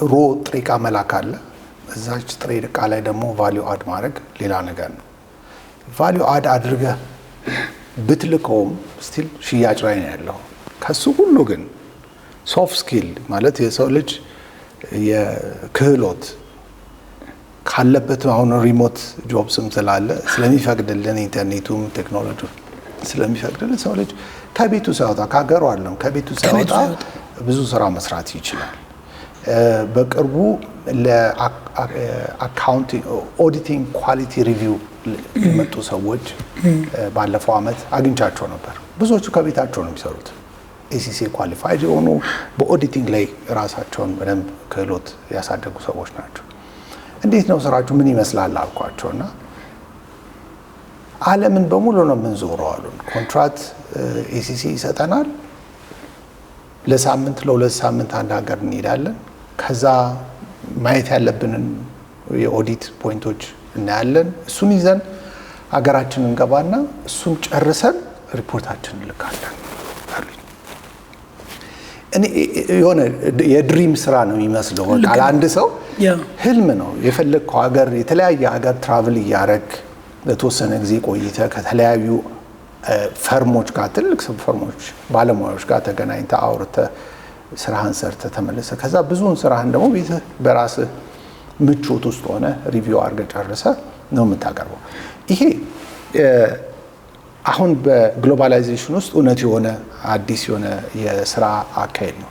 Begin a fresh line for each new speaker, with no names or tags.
ሮ ጥሬ ዕቃ መላክ አለ። እዛች ጥሬ ዕቃ ላይ ደግሞ ቫልዩ አድ ማድረግ ሌላ ነገር ነው። ቫልዩ አድ አድርገህ ብትልከውም ስቲል ሽያጭ ላይ ነው ያለው። ከሱ ሁሉ ግን ሶፍት ስኪል ማለት የሰው ልጅ የክህሎት ካለበት አሁን ሪሞት ጆብስም ስላለ ስለሚፈቅድልን ኢንተርኔቱም ቴክኖሎጂ ስለሚፈቅድልን ሰው ልጅ ከቤቱ ሳይወጣ ከሀገሩ አይደለም ከቤቱ ሳይወጣ ብዙ ስራ መስራት ይችላል። በቅርቡ ለአካውንቲንግ ኦዲቲንግ ኳሊቲ ሪቪው የመጡ ሰዎች ባለፈው አመት አግኝቻቸው ነበር። ብዙዎቹ ከቤታቸው ነው የሚሰሩት። ኤሲሲ ኳሊፋይድ የሆኑ በኦዲቲንግ ላይ ራሳቸውን በደንብ ክህሎት ያሳደጉ ሰዎች ናቸው። እንዴት ነው ስራችሁ ምን ይመስላል አልኳቸውና ዓለምን በሙሉ ነው የምንዞረው አሉን። ኮንትራክት ኤሲሲ ይሰጠናል። ለሳምንት ለሁለት ሳምንት አንድ ሀገር እንሄዳለን። ከዛ ማየት ያለብንን የኦዲት ፖይንቶች እናያለን። እሱን ይዘን ሀገራችንን እንገባና እሱን ጨርሰን ሪፖርታችንን እንልካለን አሉኝ። እኔ የሆነ የድሪም ስራ ነው የሚመስለው። በቃ አንድ ሰው ህልም ነው የፈለግከው ሀገር የተለያየ ሀገር ትራቭል እያረግ ለተወሰነ ጊዜ ቆይተ ከተለያዩ ፈርሞች ጋር ትልቅ ፈርሞች ባለሙያዎች ጋር ተገናኝተ አውርተ ስራህን ሰርተ ተመለሰ። ከዛ ብዙውን ስራህን ደግሞ ቤትህ በራስህ ምቾት ውስጥ ሆነ ሪቪው አድርገህ ጨርሰህ ነው የምታቀርበው። ይሄ አሁን በግሎባላይዜሽን ውስጥ እውነት የሆነ አዲስ የሆነ የስራ አካሄድ ነው።